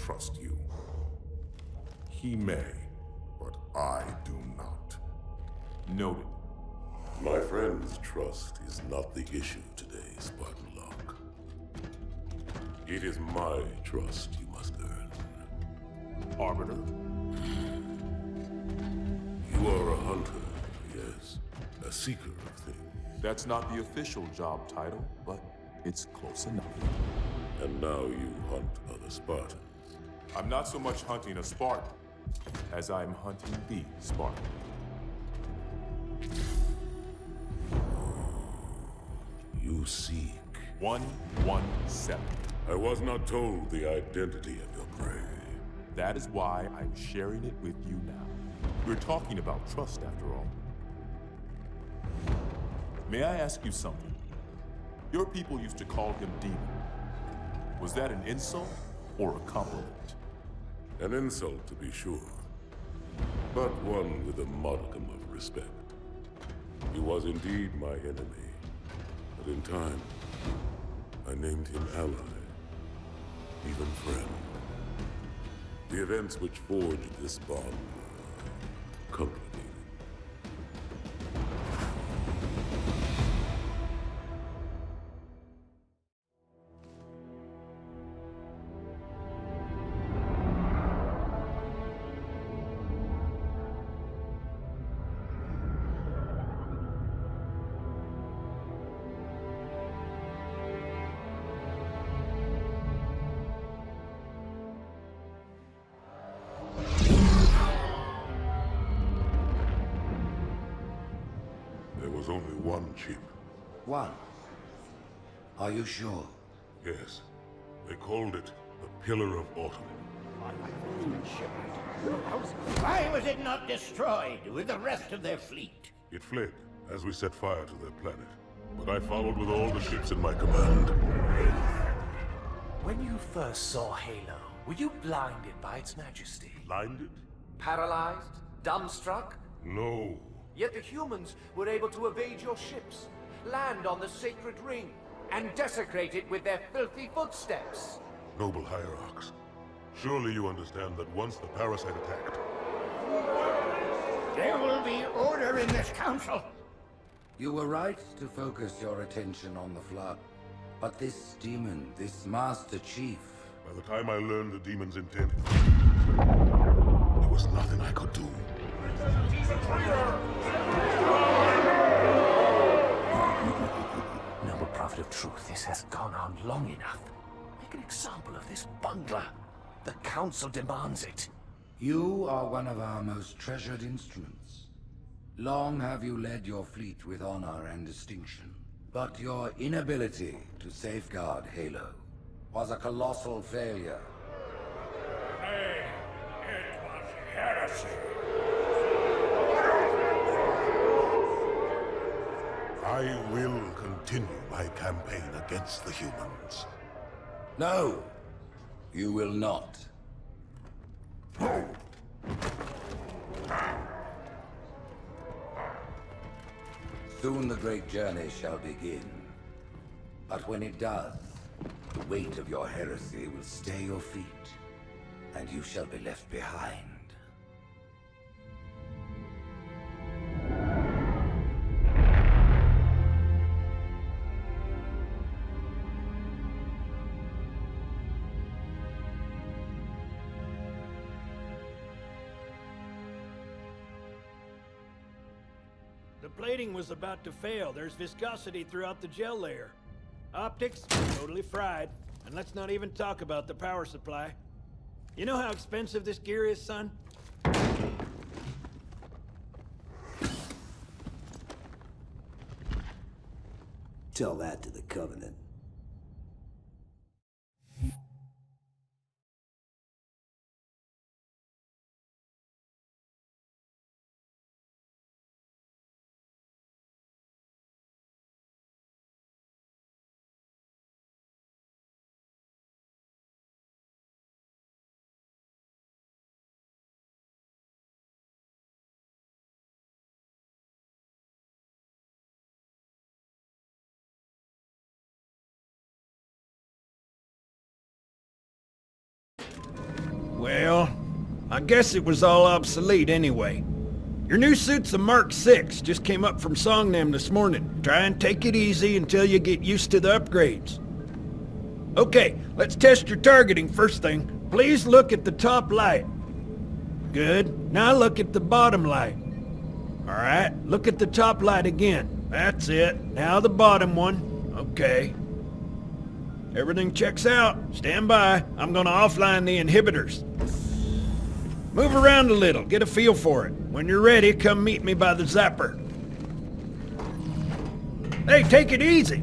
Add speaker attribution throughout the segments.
Speaker 1: trust you. He may, but I do not.
Speaker 2: Noted.
Speaker 3: My friend's trust is not the issue today, Spartan Locke. It is my trust you must earn.
Speaker 2: Arbiter?
Speaker 3: You are a hunter, yes. A seeker of things.
Speaker 2: That's not the official job title, but it's close enough.
Speaker 3: And now you hunt other Spartans.
Speaker 2: I'm not so much hunting a Spartan as I'm hunting the Spartan.
Speaker 3: You seek.
Speaker 2: 117.
Speaker 3: I was not told the identity of your prey.
Speaker 2: That is why I'm sharing it with you now. We're talking about trust, after all. May I ask you something? Your people used to call him Demon. Was that an insult or a compliment?
Speaker 3: An insult, to be sure, but one with a modicum of respect. He was indeed my enemy, but in time, I named him ally, even friend. The events which forged this bond were complicated. There was only one chip.
Speaker 4: One? Are you sure?
Speaker 3: Yes. They called it the Pillar of Autumn.
Speaker 5: Why was it not destroyed with the rest of their fleet?
Speaker 3: It fled as we set fire to their planet. But I followed with all the ships in my command.
Speaker 6: When you first saw Halo, were you blinded by its majesty?
Speaker 3: Blinded?
Speaker 6: Paralyzed? Dumbstruck?
Speaker 3: No.
Speaker 6: Yet the humans were able to evade your ships, land on the sacred ring, and desecrate it with their filthy footsteps.
Speaker 3: Noble hierarchs, surely you understand that once the parasite attacked...
Speaker 5: There will be order in this council.
Speaker 4: You were right to focus your attention on the Flood. But this demon, this Master Chief...
Speaker 3: By the time I learned the demon's intent, there was nothing I could do.
Speaker 6: Noble prophet of truth, this has gone on long enough. Make an example of this bungler. The council demands it.
Speaker 4: You are one of our most treasured instruments. Long have you led your fleet with honor and distinction. But your inability to safeguard Halo was a colossal failure.
Speaker 5: Hey, it was heresy.
Speaker 3: I will continue my campaign against the humans.
Speaker 4: No, you will not. Soon the great journey shall begin. But when it does, the weight of your heresy will stay your feet, and you shall be left behind.
Speaker 7: The plating was about to fail. There's viscosity throughout the gel layer. Optics, totally fried. And let's not even talk about the power supply. You know how expensive this gear is, son?
Speaker 8: Tell that to the Covenant.
Speaker 7: I guess it was all obsolete anyway. Your new suit's a Mark 6, just came up from Songnam this morning. Try and take it easy until you get used to the upgrades. Okay, let's test your targeting first thing. Please look at the top light. Good. Now look at the bottom light. Alright, look at the top light again. That's it. Now the bottom one. Okay. Everything checks out. Stand by. I'm gonna offline the inhibitors. Move around a little, get a feel for it. When you're ready, come meet me by the zapper. Hey, take it easy.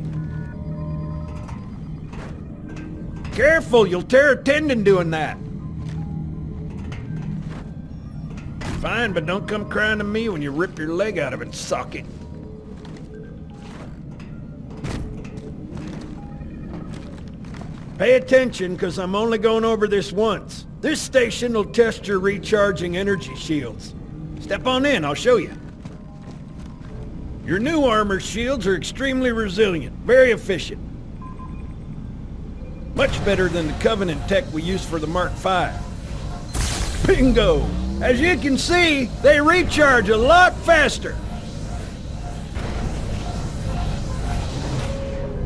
Speaker 7: Careful, you'll tear a tendon doing that. Fine, but don't come crying to me when you rip your leg out of its socket. Pay attention, because I'm only going over this once. This station will test your recharging energy shields. Step on in, I'll show you. Your new armor shields are extremely resilient, very efficient. Much better than the Covenant tech we use for the Mark V. Bingo! As you can see, they recharge a lot faster.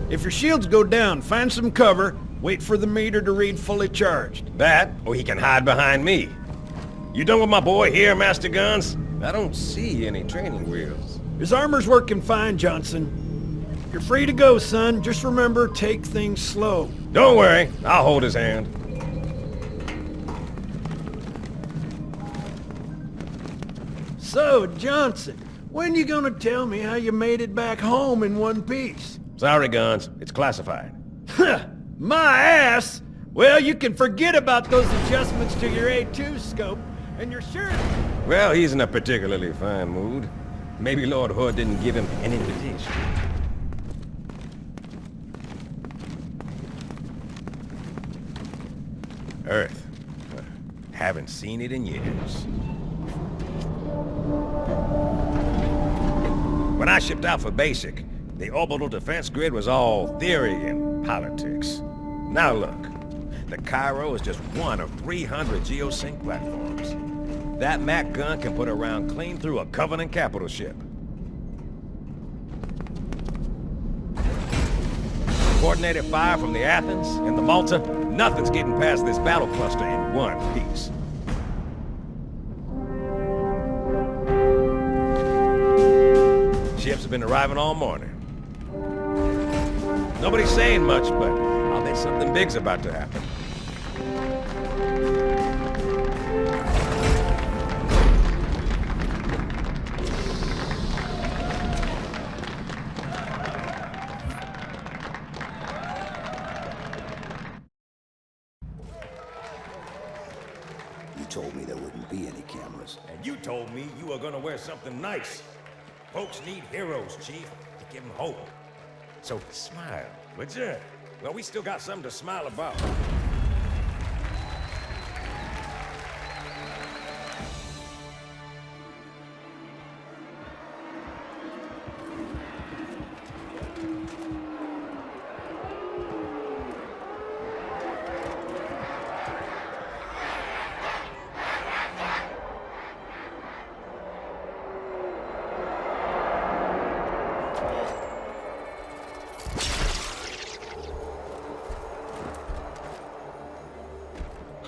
Speaker 7: If your shields go down, find some cover, wait for the meter to read fully charged.
Speaker 9: That, or he can hide behind me. You done with my boy here, Master Guns? I don't see any training wheels.
Speaker 7: His armor's working fine, Johnson. You're free to go, son. Just remember, take things slow.
Speaker 9: Don't worry, I'll hold his hand.
Speaker 7: So, Johnson, when you gonna tell me how you made it back home in one piece?
Speaker 9: Sorry, Guns. It's classified.
Speaker 7: My ass! Well, you can forget about those adjustments to your A2 scope, and you're sure...
Speaker 9: Well, he's in a particularly fine mood. Maybe Lord Hood didn't give him an invitation. Earth. Haven't seen it in years. When I shipped out for basic, the orbital defense grid was all theory and politics. Now look, the Cairo is just one of 300 geosync platforms. That Mac gun can put a round clean through a Covenant capital ship. Coordinated fire from the Athens and the Malta, nothing's getting past this battle cluster in one piece. Ships have been arriving all morning. Nobody's saying much, but I'll bet something big's about to happen.
Speaker 8: You told me there wouldn't be any cameras.
Speaker 9: And you told me you were gonna wear something nice. Folks need heroes, Chief, to give them hope. So smile, would you? Well, we still got something to smile about.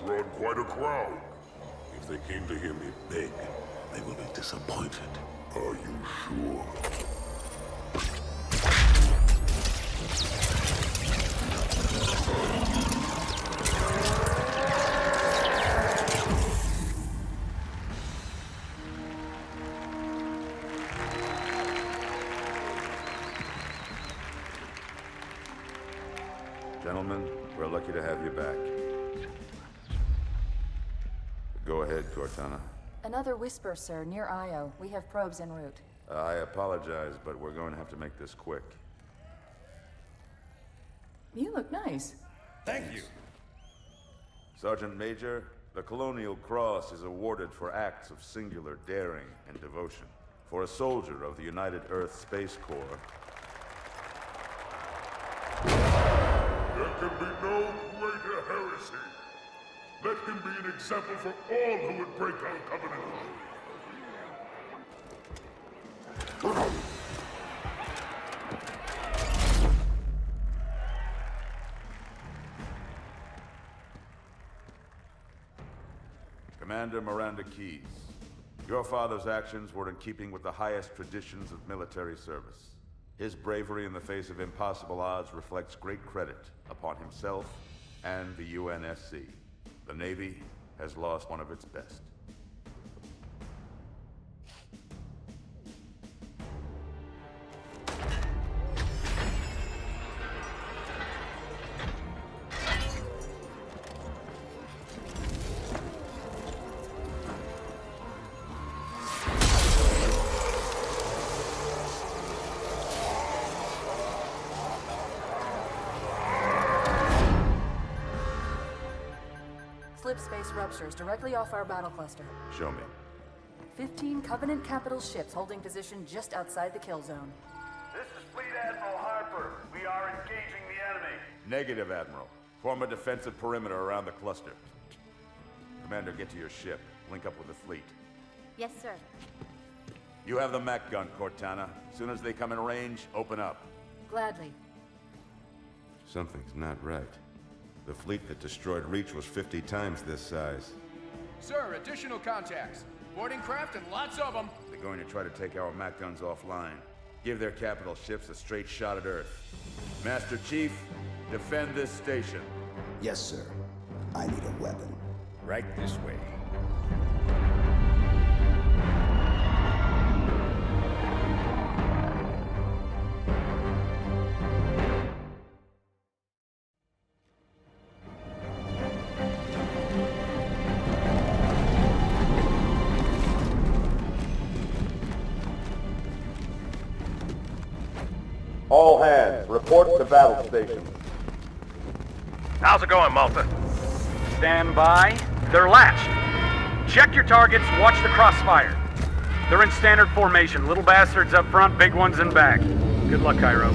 Speaker 3: Drawn quite a crowd. If they came to hear me beg, they will be disappointed. Are you sure?
Speaker 10: Gentlemen, we're lucky to have you back. Go ahead, Cortana.
Speaker 11: Another whisper, sir, near Io. We have probes en route.
Speaker 10: I apologize, but we're going to have to make this quick.
Speaker 11: You look nice.
Speaker 9: Thank you.
Speaker 10: Sergeant Major, the Colonial Cross is awarded for acts of singular daring and devotion. For a soldier of the United Earth Space Corps.
Speaker 3: There can be no greater heresy. Let
Speaker 1: him be an example for all who would break our covenant.
Speaker 10: Commander Miranda Keyes, your father's actions were in keeping with the highest traditions of military service. His bravery in the face of impossible odds reflects great credit upon himself and the UNSC. The Navy has lost one of its best.
Speaker 11: Slip space ruptures directly off our battle cluster.
Speaker 10: Show me.
Speaker 11: 15 Covenant capital ships holding position just outside the kill zone.
Speaker 12: This is Fleet Admiral Harper. We are engaging the enemy.
Speaker 10: Negative, Admiral. Form a defensive perimeter around the cluster. Commander, get to your ship. Link up with the fleet.
Speaker 13: Yes, sir.
Speaker 10: You have the mech gun, Cortana. As soon as they come in range, open up.
Speaker 11: Gladly.
Speaker 10: Something's not right. The fleet that destroyed Reach was 50 times this size.
Speaker 6: Sir, additional contacts. Boarding craft and lots of them.
Speaker 10: They're going to try to take our mech guns offline. Give their capital ships a straight shot at Earth. Master Chief, defend this station.
Speaker 8: Yes, sir. I need a weapon.
Speaker 9: Right this way.
Speaker 10: All hands, report to battle station.
Speaker 14: How's it going, Malta? Stand by. They're latched. Check your targets, watch the crossfire. They're in standard formation. Little bastards up front, big ones in back. Good luck, Cairo.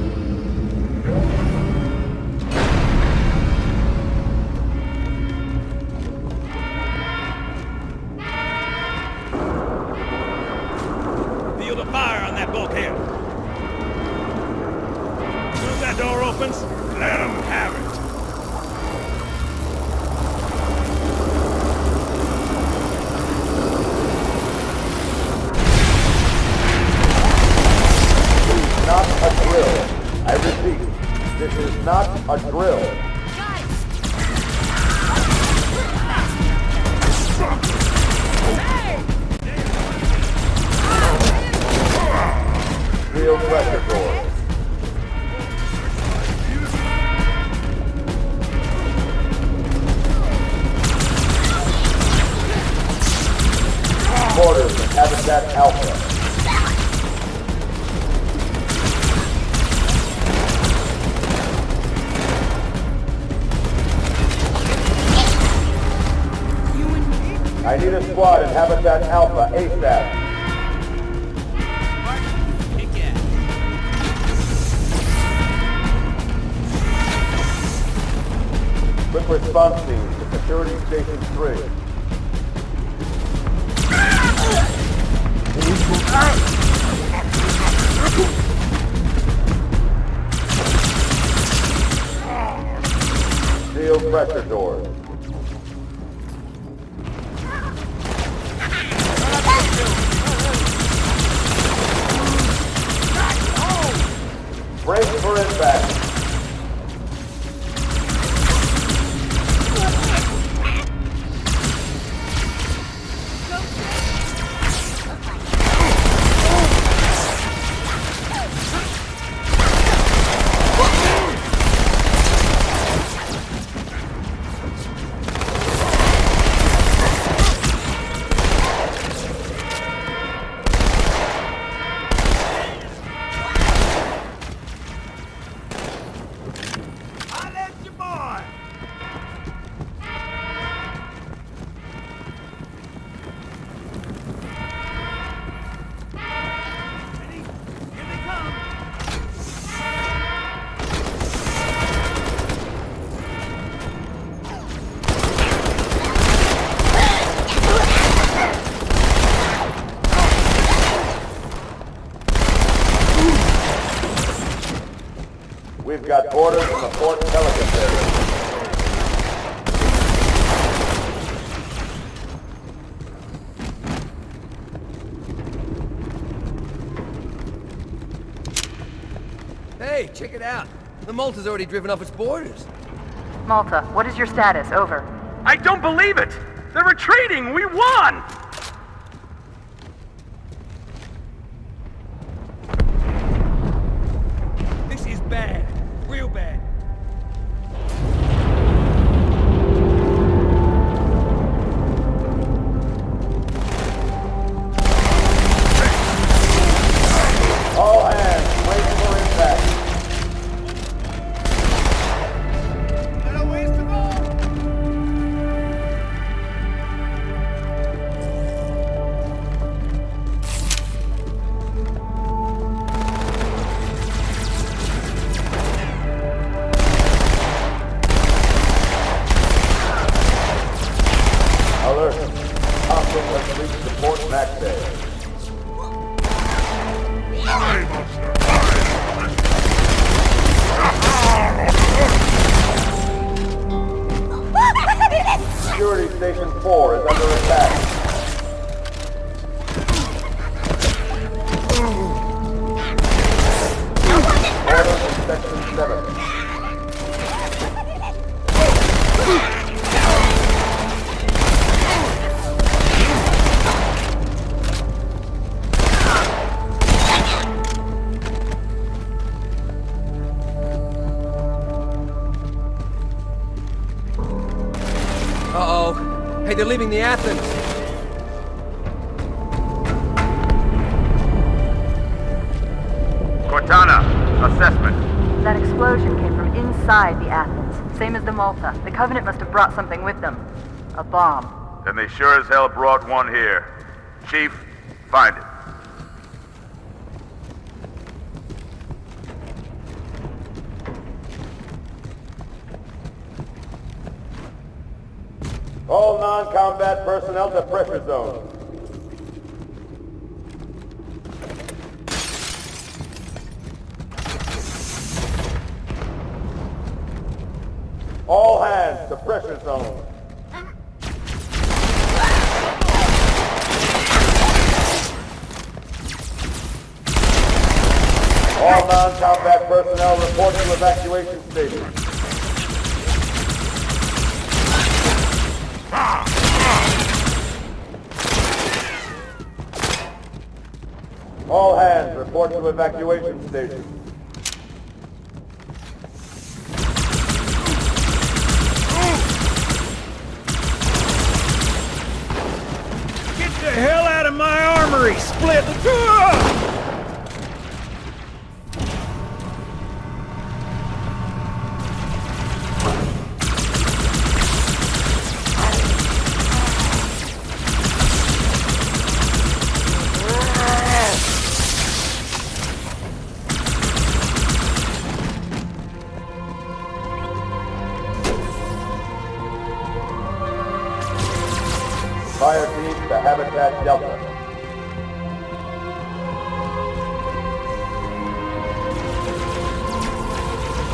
Speaker 9: Feel the fire on that bulkhead. As soon as that door opens, let them have it.
Speaker 10: Not a drill. I repeat, this is not a drill. Steel pressure door. Orders to Habitat Alpha. I need a squad in Habitat Alpha ASAP. Quick response team to Security Station 3. Steel pressure doors. Brace for impact. We've got orders from the Fort Intelligence area.
Speaker 13: Hey, check it out. The Malta's already driven off its boarders.
Speaker 11: Malta, what is your status? Over.
Speaker 14: I don't believe it! They're retreating! We won!
Speaker 13: This is bad. Real bad.
Speaker 10: All hands, wait for impact. Alert. Hostiles have reached the port max bay. Security Station 4 is under attack. Order from Section 7.
Speaker 13: Uh-oh. Hey, they're leaving the Athens.
Speaker 14: Cortana, assessment.
Speaker 11: That explosion came from inside the Athens. Same as the Malta. The Covenant must have brought something with them. A bomb.
Speaker 10: Then they sure as hell brought one here. Chief, find it. All non-combat personnel to pressure zone. All hands to pressure zone. All non-combat personnel report to evacuation station. All hands report to evacuation station.
Speaker 7: Get the hell out of my armory! Split! Ah!
Speaker 10: Fire team to Habitat Delta.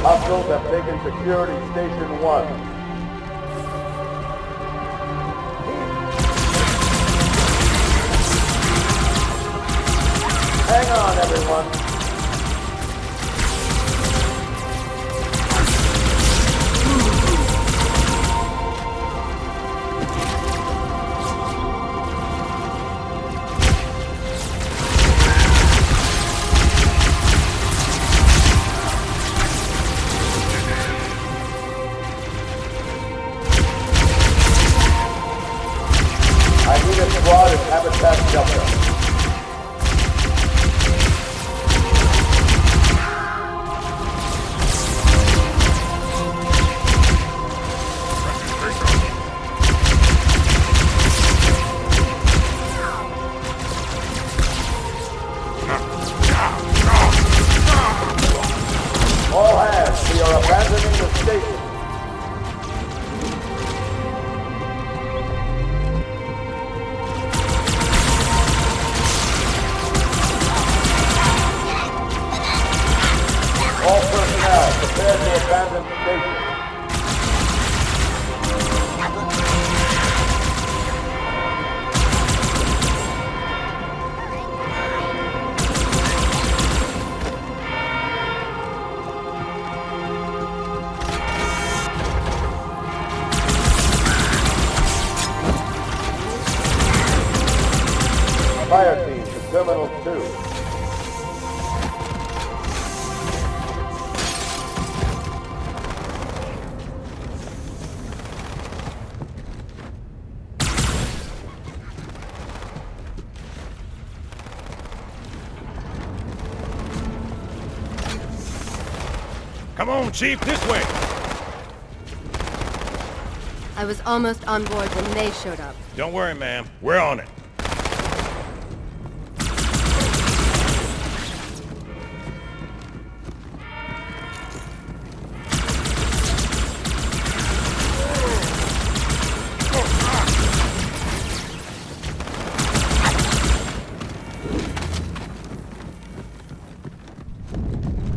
Speaker 10: Hostiles have taken security station 1. Hang on, everyone. I need a squad at Habitat Delta. All hands, we are abandoning the station. All personnel, Prepare to abandon station. Fire team to Terminal 2.
Speaker 9: Come on, Chief, this way!
Speaker 15: I was almost on board when they showed up.
Speaker 9: Don't worry, ma'am. We're on it.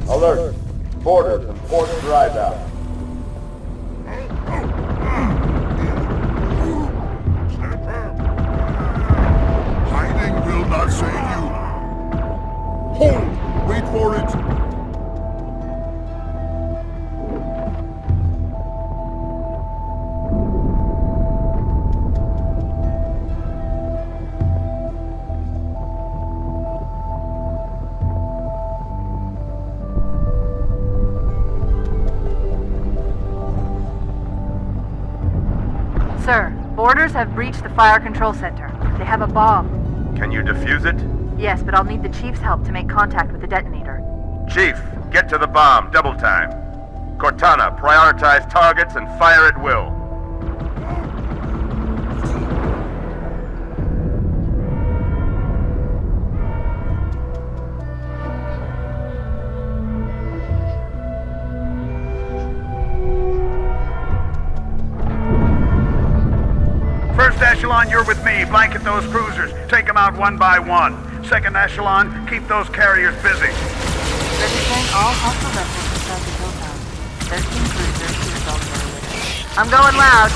Speaker 10: Alert. Borders and port dry down.
Speaker 1: Hiding will not save you. Hold! Wait for it!
Speaker 11: Sir, boarders have breached the fire control center. They have a bomb.
Speaker 10: Can you defuse it?
Speaker 11: Yes, but I'll need the Chief's help to make contact with the detonator.
Speaker 10: Chief, get to the bomb, double time. Cortana, prioritize targets and fire at will.
Speaker 12: First echelon, you're with me. Blanket those cruisers. Take them out one by one. Second echelon, keep those carriers busy.
Speaker 11: Registering all hostile vessels inside the hilltop. 13 cruisers, 2 assault carriers. I'm going loud.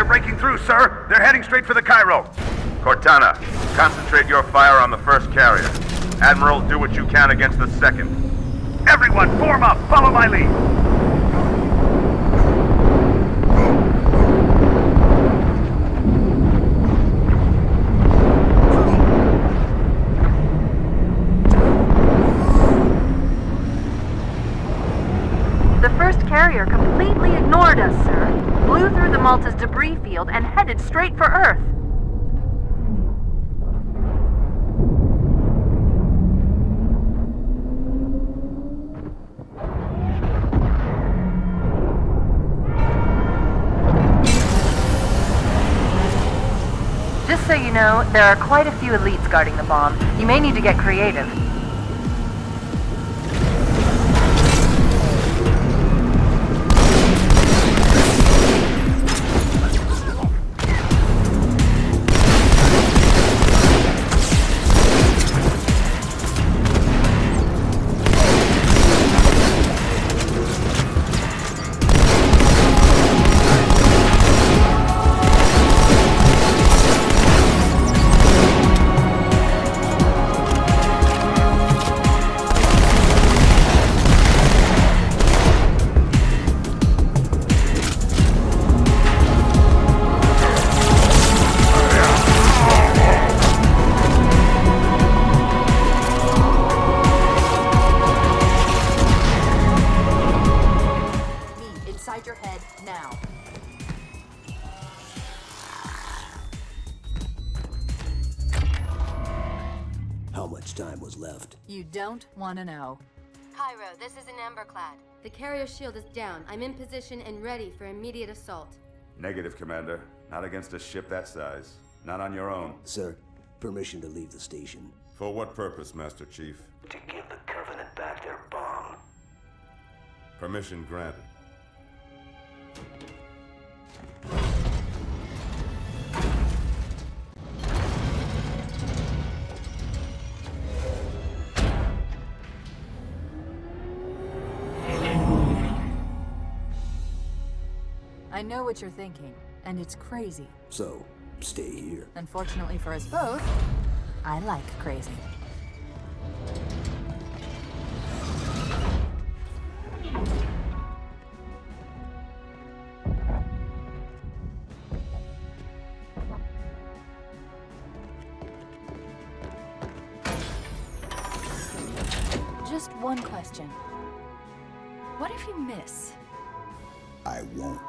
Speaker 12: are breaking through, sir. They're heading straight for the Cairo.
Speaker 10: Cortana, concentrate your fire on the first carrier. Admiral, do what you can against the second.
Speaker 12: Everyone, form up. Follow my lead.
Speaker 11: The first carrier completely ignored us, sir. Blew through the Malta's debris field and headed straight for Earth. Just so you know, there are quite a few elites guarding the bomb. You may need to get creative.
Speaker 8: How much time was left?
Speaker 16: You don't want to know.
Speaker 15: Cairo, this is an Emberclad. The carrier shield is down. I'm in position and ready for immediate assault.
Speaker 10: Negative, Commander. Not against a ship that size. Not on your own.
Speaker 8: Sir, permission to leave the station.
Speaker 1: For what purpose, Master Chief?
Speaker 8: To give the Covenant back their bomb.
Speaker 1: Permission granted.
Speaker 16: I know what you're thinking, and it's crazy.
Speaker 8: So, stay here.
Speaker 16: Unfortunately for us both, I like crazy. Just one question. What if you miss?
Speaker 8: I won't.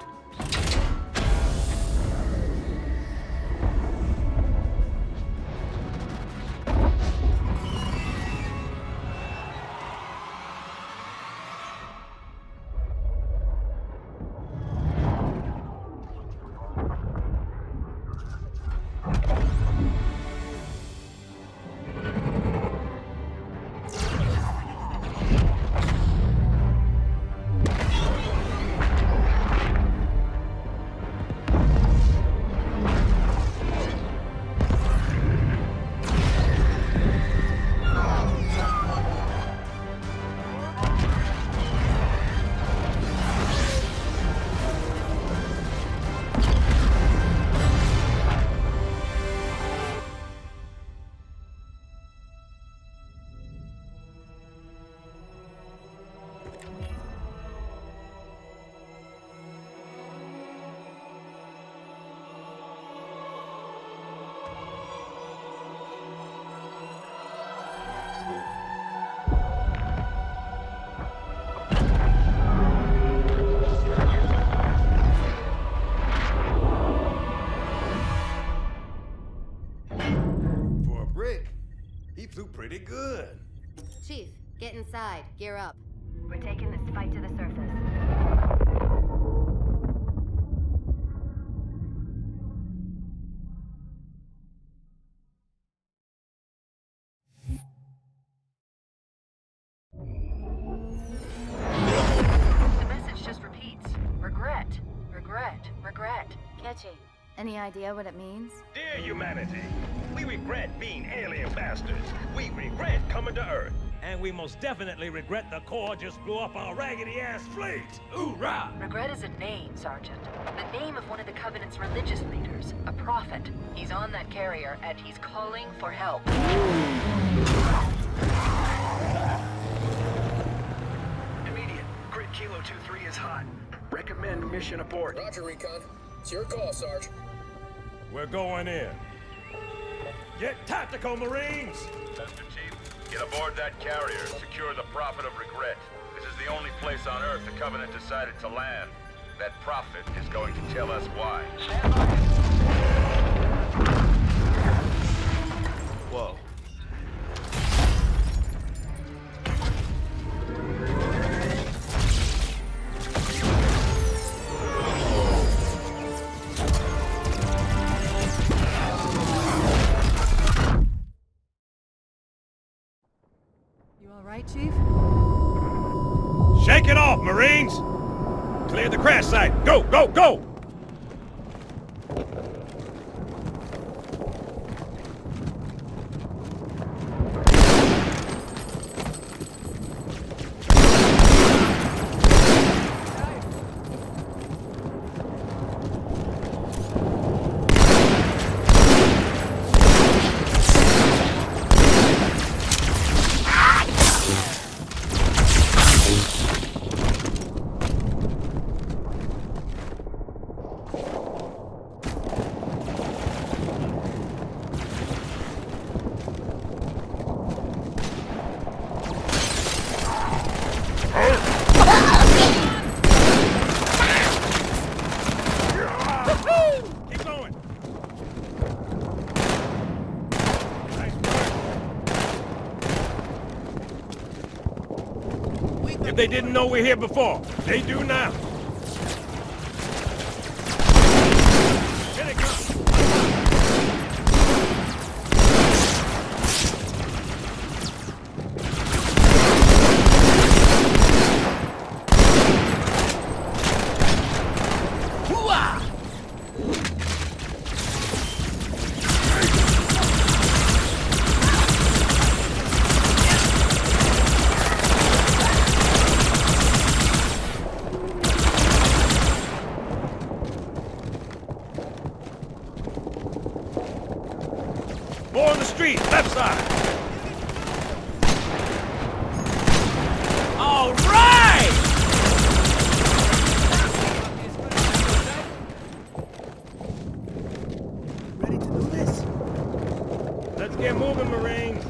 Speaker 9: Flew pretty good.
Speaker 15: Chief, get inside. Gear up. We're taking this fight to the surface.
Speaker 11: The message just repeats. Regret. Regret. Regret.
Speaker 15: Catchy. Any idea what it means?
Speaker 9: Dear humanity, we regret being alien bastards. We regret coming to Earth. And we most definitely regret the Corps just blew up our raggedy-ass fleet! Hoorah!
Speaker 16: Regret is a name, Sergeant. The name of one of the Covenant's religious leaders, a prophet. He's on that carrier, and he's calling for help.
Speaker 17: Immediate. Grid Kilo 2-3 is hot. Recommend mission abort.
Speaker 18: Roger, Recon. It's your call, Sarge.
Speaker 9: We're going in. Get tactical, Marines!
Speaker 10: Chester, Chief, get aboard that carrier. Secure the Prophet of Regret. This is the only place on Earth the Covenant decided to land. That Prophet is going to tell us why.
Speaker 17: Stand by.
Speaker 2: Whoa.
Speaker 16: All right, Chief?
Speaker 9: Shake it off, Marines! Clear the crash site! Go, go, go! If they didn't know we're here before, they do now. Here they come. More on the street, left side. All right!
Speaker 7: Ready to do this?
Speaker 9: Let's get moving, Marines.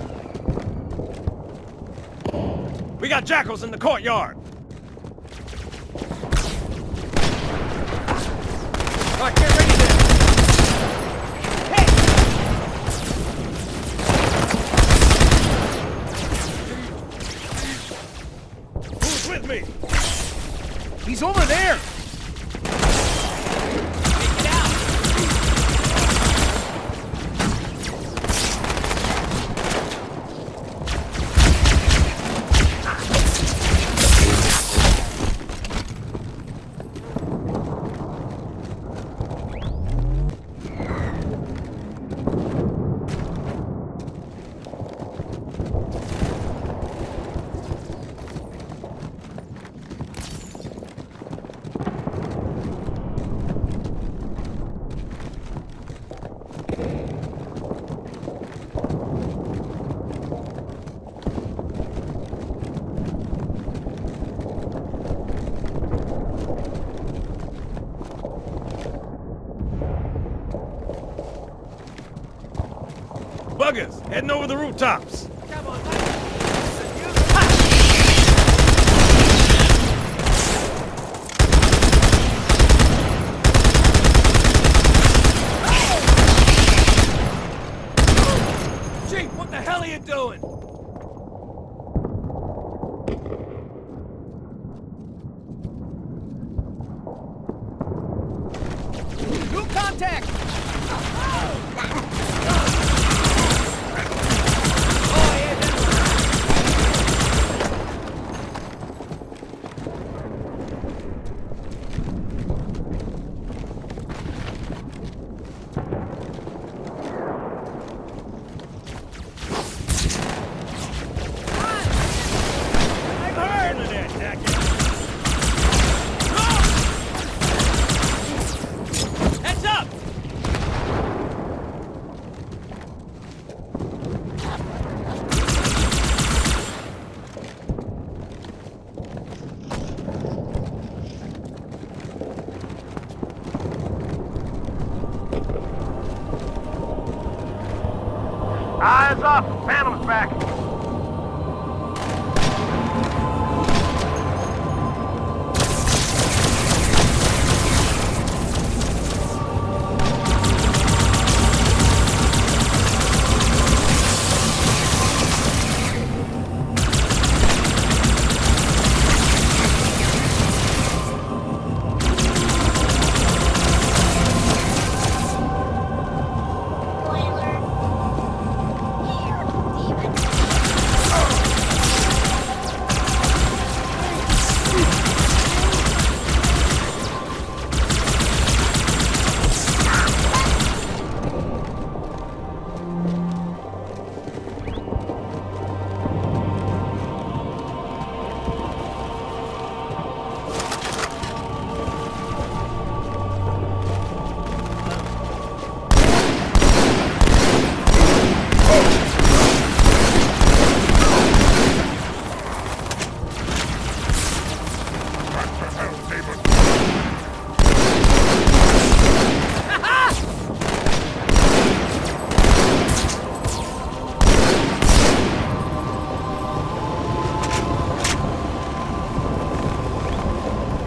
Speaker 9: We got jackals in the courtyard. All right, get ready then. With me.
Speaker 13: He's over there!
Speaker 9: Get out! Buggers, heading over the rooftops.
Speaker 13: Come on,
Speaker 9: Chief, what the hell are you doing?
Speaker 13: new contact!
Speaker 14: Shields up! Phantom's back!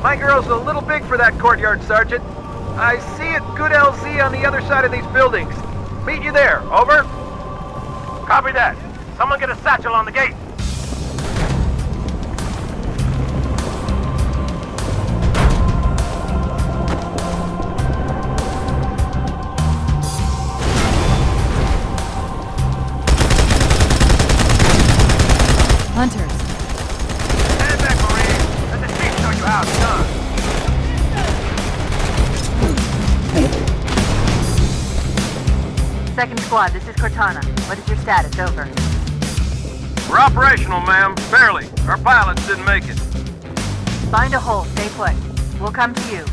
Speaker 6: My girl's a little big for that courtyard, Sergeant. I see a good LZ on the other side of these buildings. Meet you there, over?
Speaker 14: Copy that. Someone get a satchel on the gate.
Speaker 11: Hunters.
Speaker 14: Stand back, Marine. Let the chief show you how it's done.
Speaker 11: Second squad, this is Cortana. What is your status? Over.
Speaker 14: We're operational, ma'am. Barely. Our pilots didn't make it.
Speaker 11: Find a hole. Stay put. We'll come to you.